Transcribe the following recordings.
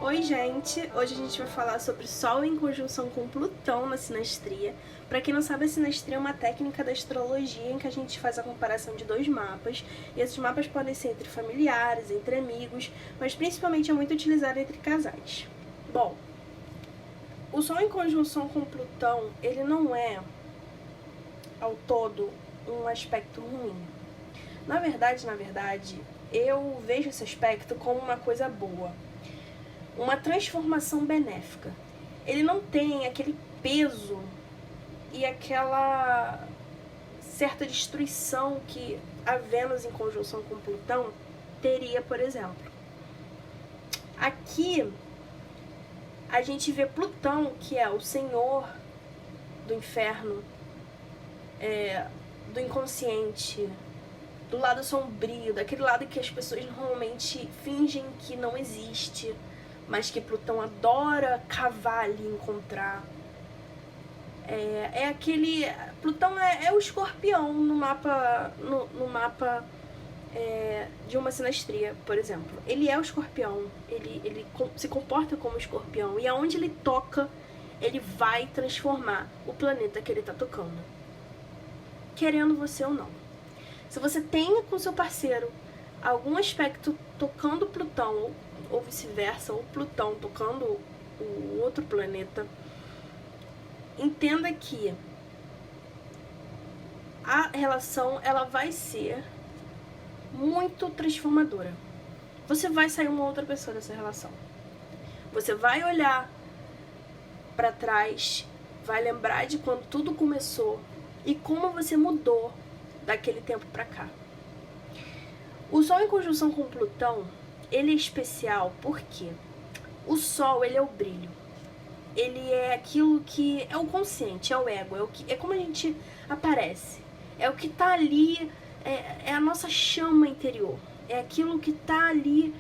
Oi gente, hoje a gente vai falar sobre Sol em conjunção com Plutão na sinastria. Para quem não sabe, a sinastria é uma técnica da astrologia em que a gente faz a comparação de dois mapas, e esses mapas podem ser entre familiares, entre amigos, mas principalmente é muito utilizado entre casais. Bom, o Sol em conjunção com Plutão, ele não é, ao todo, um aspecto ruim. Na verdade, eu vejo esse aspecto como uma coisa boa. Uma transformação benéfica. Ele não tem aquele peso e aquela certa destruição que a Vênus em conjunção com Plutão teria, por exemplo. Aqui a gente vê Plutão, que é o senhor do inferno, do inconsciente, do lado sombrio, daquele lado que as pessoas normalmente fingem que não existe, mas que Plutão adora cavar ali, encontrar. Plutão é o escorpião no mapa de uma sinastria, por exemplo. Ele é o escorpião, ele se comporta como escorpião, e aonde ele toca, ele vai transformar o planeta que ele está tocando, querendo você ou não. Se você tem com seu parceiro algum aspecto tocando Plutão, ou vice-versa, ou Plutão tocando o outro planeta, entenda que a relação ela vai ser muito transformadora. Você vai sair uma outra pessoa dessa relação. Você vai olhar para trás, vai lembrar de quando tudo começou e como você mudou daquele tempo para cá. O Sol em conjunção com Plutão, ele é especial porque o Sol, ele é o brilho. Ele é aquilo que é o consciente, é o ego, é como a gente aparece. É o que tá ali, é a nossa chama interior. É aquilo que tá ali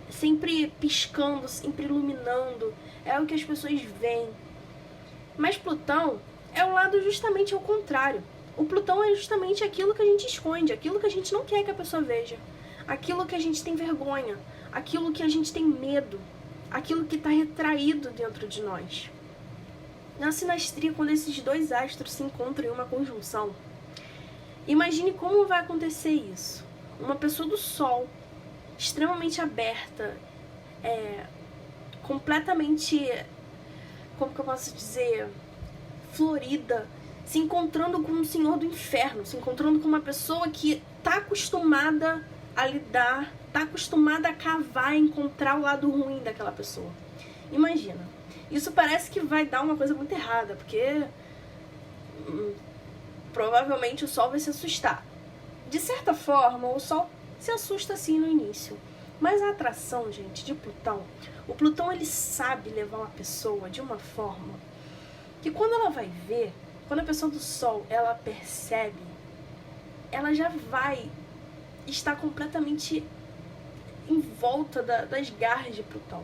sempre piscando, sempre iluminando. É o que as pessoas veem. Mas Plutão é o lado justamente ao contrário. O Plutão é justamente aquilo que a gente esconde, aquilo que a gente não quer que a pessoa veja, aquilo que a gente tem vergonha, aquilo que a gente tem medo, aquilo que está retraído dentro de nós. Na sinastria, quando esses dois astros se encontram em uma conjunção, imagine como vai acontecer isso. Uma pessoa do Sol, extremamente aberta, completamente, como que eu posso dizer, florida, se encontrando com um senhor do inferno, se encontrando com uma pessoa que está acostumada a lidar, está acostumada a cavar e encontrar o lado ruim daquela pessoa. Imagina, isso parece que vai dar uma coisa muito errada, porque provavelmente o Sol vai se assustar. De certa forma, o Sol se assusta assim no início, mas a atração, gente, de Plutão, o Plutão ele sabe levar uma pessoa de uma forma que quando ela vai ver, quando a pessoa do Sol, ela percebe, ela já vai estar completamente em volta das garras de Plutão.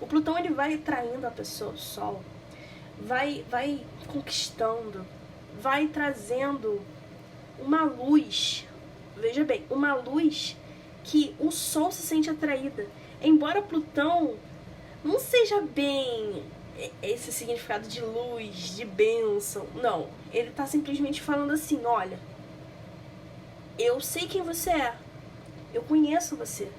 O Plutão, ele vai traindo a pessoa do Sol, vai conquistando, vai trazendo uma luz, veja bem, uma luz que o Sol se sente atraída. Embora Plutão não seja bem esse significado de luz, de bênção, não. Ele tá simplesmente falando assim, olha, eu sei quem você é, eu conheço você,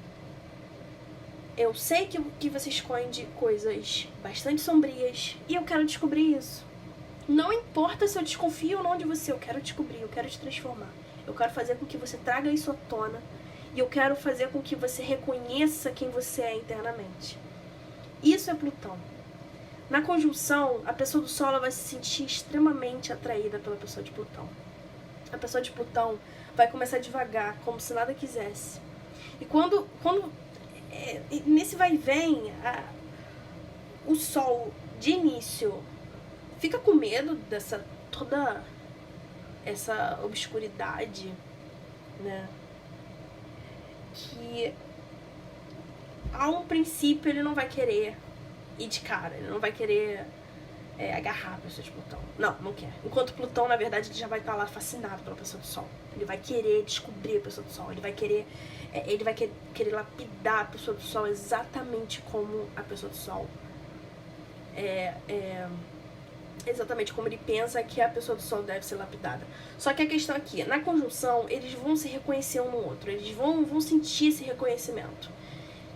eu sei que você esconde coisas bastante sombrias e eu quero descobrir isso. Não importa se eu desconfio ou não de você, eu quero descobrir, eu quero te transformar. Eu quero fazer com que você traga isso à tona e eu quero fazer com que você reconheça quem você é internamente. Isso é Plutão. Na conjunção, a pessoa do Sol ela vai se sentir extremamente atraída pela pessoa de Plutão. A pessoa de Plutão vai começar devagar, como se nada quisesse. E quando nesse vai e vem, o Sol, de início, fica com medo dessa toda essa obscuridade, né? Que a um princípio ele não vai querer ir de cara, ele não vai querer agarrar a pessoa de Plutão. Não, não quer. Enquanto Plutão, na verdade, ele já vai estar lá fascinado pela pessoa do Sol. Ele vai querer descobrir a pessoa do Sol. Ele vai querer querer lapidar a pessoa do Sol exatamente como a pessoa do Sol. Exatamente como ele pensa que a pessoa do Sol deve ser lapidada. Só que a questão aqui, na conjunção, eles vão se reconhecer um no outro. Eles vão sentir esse reconhecimento.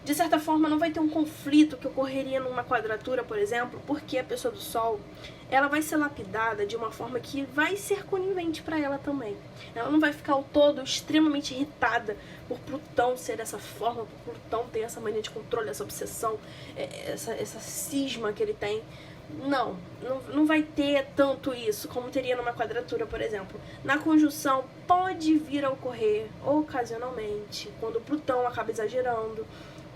De certa forma, não vai ter um conflito que ocorreria numa quadratura, por exemplo, porque a pessoa do Sol, ela vai ser lapidada de uma forma que vai ser conivente para ela também. Ela não vai ficar ao todo extremamente irritada por Plutão ser dessa forma, por Plutão ter essa mania de controle, essa obsessão, essa cisma que ele tem. Não vai ter tanto isso como teria numa quadratura, por exemplo. Na conjunção, pode vir a ocorrer ocasionalmente, quando Plutão acaba exagerando.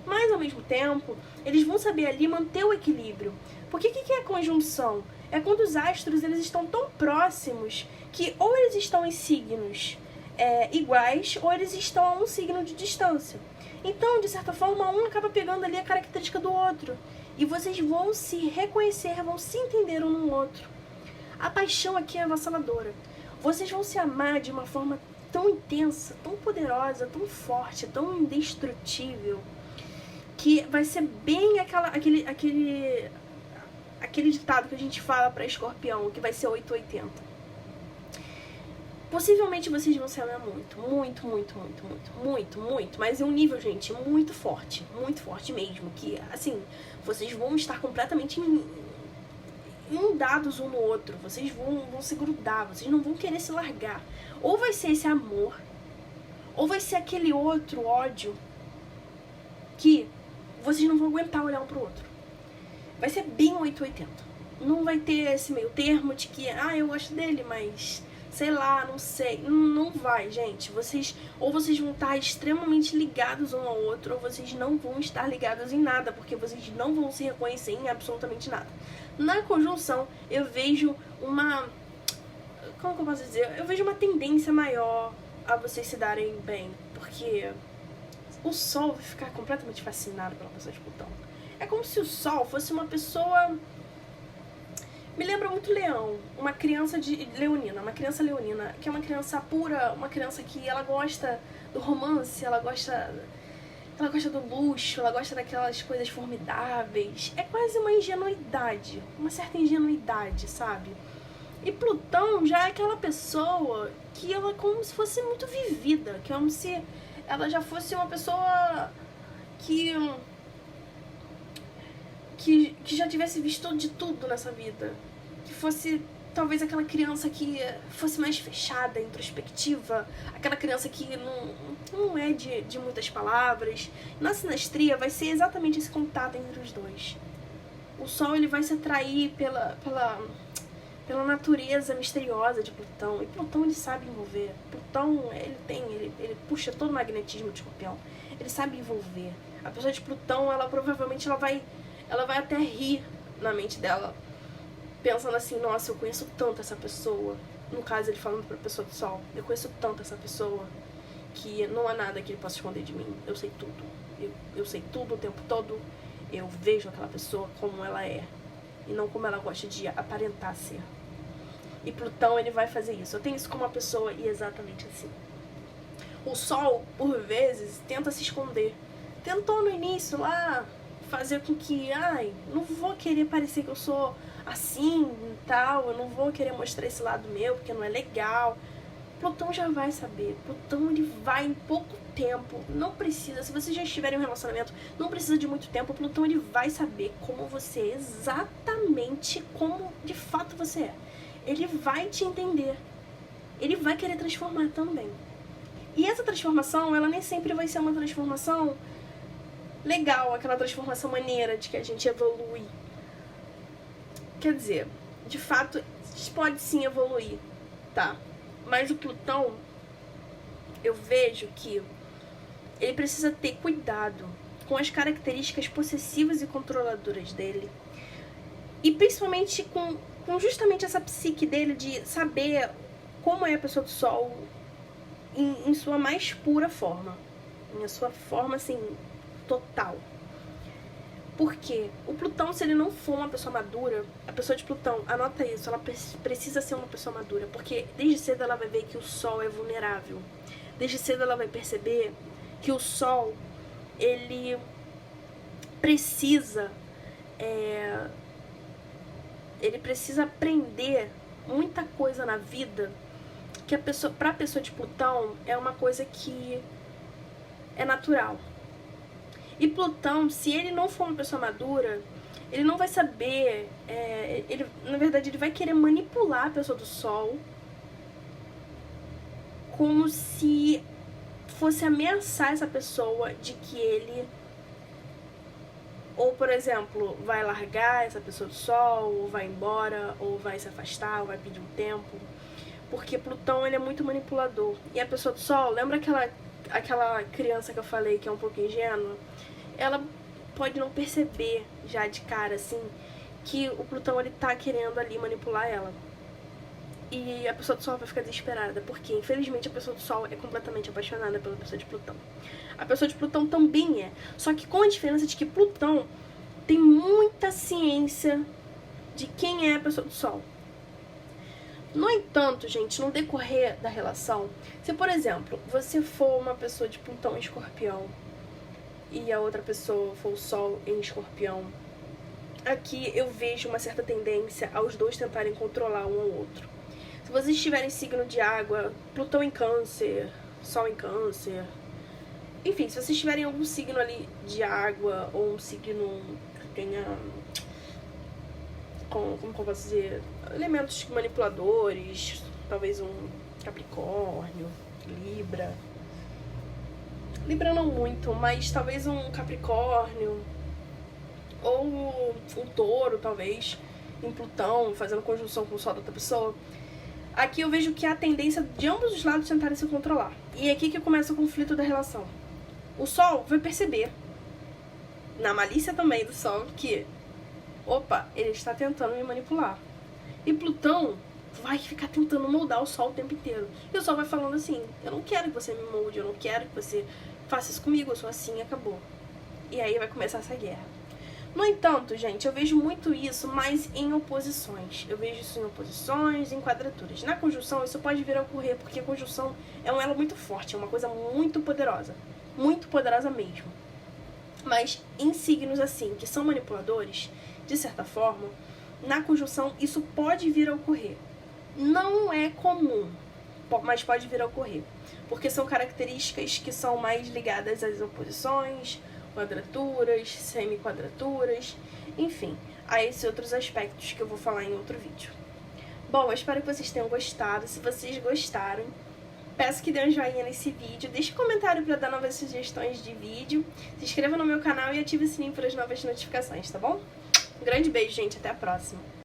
Mas, ao mesmo tempo, eles vão saber ali manter o equilíbrio. Porque o que é a conjunção? É quando os astros eles estão tão próximos que ou eles estão em signos iguais ou eles estão a um signo de distância. Então, de certa forma, um acaba pegando ali a característica do outro. E vocês vão se reconhecer, vão se entender um no outro. A paixão aqui é avassaladora. Vocês vão se amar de uma forma tão intensa, tão poderosa, tão forte, tão indestrutível, que vai ser bem aquele ditado que a gente fala pra Escorpião, que vai ser 880. Possivelmente vocês vão se amar muito, mas em um nível, gente, muito forte mesmo, que, assim, vocês vão estar completamente inundados um no outro, vocês vão se grudar, vocês não vão querer se largar. Ou vai ser esse amor, ou vai ser aquele outro ódio que vocês não vão aguentar olhar um pro outro. Vai ser bem 880. Não vai ter esse meio termo de que, eu gosto dele, mas sei lá, não sei. Não vai, gente. Ou vocês vão estar extremamente ligados um ao outro, ou vocês não vão estar ligados em nada, porque vocês não vão se reconhecer em absolutamente nada. Na conjunção, eu vejo como que eu posso dizer? Eu vejo uma tendência maior a vocês se darem bem, porque o Sol vai ficar completamente fascinado pela pessoa de Plutão. É como se o Sol fosse uma pessoa... Me lembra muito Leão, uma criança leonina, que é uma criança pura, uma criança que ela gosta do romance, ela gosta do luxo, ela gosta daquelas coisas formidáveis. É quase uma ingenuidade, uma certa ingenuidade, sabe? E Plutão já é aquela pessoa que ela é como se fosse muito vivida, que é como se ela já fosse uma pessoa que já tivesse visto de tudo nessa vida. Que fosse talvez aquela criança que fosse mais fechada, introspectiva, aquela criança que não é de muitas palavras. Na sinastria vai ser exatamente esse contato entre os dois. O Sol ele vai se atrair pela natureza misteriosa de Plutão. E Plutão ele sabe envolver. Plutão ele puxa todo o magnetismo de Escorpião. Ele sabe envolver. A pessoa de Plutão, ela provavelmente vai até rir na mente dela, pensando assim, nossa, eu conheço tanto essa pessoa. No caso, ele falando pra pessoa do Sol, eu conheço tanto essa pessoa que não há nada que ele possa esconder de mim. Eu sei tudo. Eu sei tudo o tempo todo. Eu vejo aquela pessoa como ela é e não como ela gosta de aparentar ser. E Plutão, ele vai fazer isso. Eu tenho isso com uma pessoa e exatamente assim. O Sol, por vezes, tenta se esconder. Tentou no início lá fazer com que, não vou querer parecer que eu sou assim e tal, eu não vou querer mostrar esse lado meu porque não é legal. Plutão já vai saber. Plutão, ele vai em pouco tempo. Não precisa, se vocês já estiverem em um relacionamento, não precisa de muito tempo. Plutão, ele vai saber como você é, exatamente como de fato você é. Ele vai te entender. Ele vai querer transformar também. E essa transformação, ela nem sempre vai ser uma transformação legal, aquela transformação maneira de que a gente evolui. Quer dizer, de fato, pode sim evoluir, tá? Mas o Plutão, eu vejo que ele precisa ter cuidado com as características possessivas e controladoras dele. E principalmente com justamente essa psique dele de saber como é a pessoa do Sol em sua mais pura forma. Em sua forma, assim, total. Porque o Plutão, se ele não for uma pessoa madura, a pessoa de Plutão, anota isso, ela precisa ser uma pessoa madura, porque desde cedo ela vai ver que o Sol é vulnerável. Desde cedo ela vai perceber que o Sol, ele precisa aprender muita coisa na vida que pra pessoa de Plutão é uma coisa que é natural. E Plutão, se ele não for uma pessoa madura, ele não vai saber, na verdade ele vai querer manipular a pessoa do Sol como se fosse ameaçar essa pessoa de que ele, ou por exemplo, vai largar essa pessoa do Sol, ou vai embora, ou vai se afastar, ou vai pedir um tempo. Porque Plutão, ele é muito manipulador. E a pessoa do Sol, lembra aquela criança que eu falei que é um pouco ingênua? Ela pode não perceber já de cara, assim, que o Plutão, ele tá querendo ali manipular ela. E a pessoa do Sol vai ficar desesperada, porque infelizmente a pessoa do Sol é completamente apaixonada pela pessoa de Plutão. A pessoa de Plutão também é, só que com a diferença de que Plutão tem muita ciência de quem é a pessoa do Sol. No entanto, gente, no decorrer da relação, se por exemplo, você for uma pessoa de Plutão em Escorpião e a outra pessoa for o Sol em Escorpião, aqui eu vejo uma certa tendência aos dois tentarem controlar um ao outro. Se vocês estiverem signo de água, Plutão em Câncer, Sol em Câncer, enfim, se vocês tiverem algum signo ali de água ou um signo que tenha, como que eu posso dizer, elementos manipuladores, talvez um Capricórnio, Libra não muito, mas talvez um Capricórnio ou um Touro, talvez, em Plutão, fazendo conjunção com o Sol da outra pessoa. Aqui eu vejo que há a tendência de ambos os lados tentarem se controlar. E é aqui que começa o conflito da relação. O Sol vai perceber, na malícia também do Sol, que, opa, ele está tentando me manipular. E Plutão vai ficar tentando moldar o Sol o tempo inteiro. E o Sol vai falando assim, eu não quero que você me molde, eu não quero que você faça isso comigo, eu sou assim e acabou. E aí vai começar essa guerra. No entanto, gente, eu vejo muito isso, mas em oposições. Eu vejo isso em oposições, em quadraturas. Na conjunção, isso pode vir a ocorrer, porque a conjunção é um elo muito forte, é uma coisa muito poderosa mesmo. Mas em signos assim, que são manipuladores, de certa forma, na conjunção isso pode vir a ocorrer. Não é comum, mas pode vir a ocorrer, porque são características que são mais ligadas às oposições, quadraturas, semi-quadraturas, enfim, a esses outros aspectos que eu vou falar em outro vídeo. Bom, eu espero que vocês tenham gostado. Se vocês gostaram, peço que dê um joinha nesse vídeo, deixe um comentário para dar novas sugestões de vídeo, se inscreva no meu canal e ative o sininho para as novas notificações, tá bom? Um grande beijo, gente, até a próxima!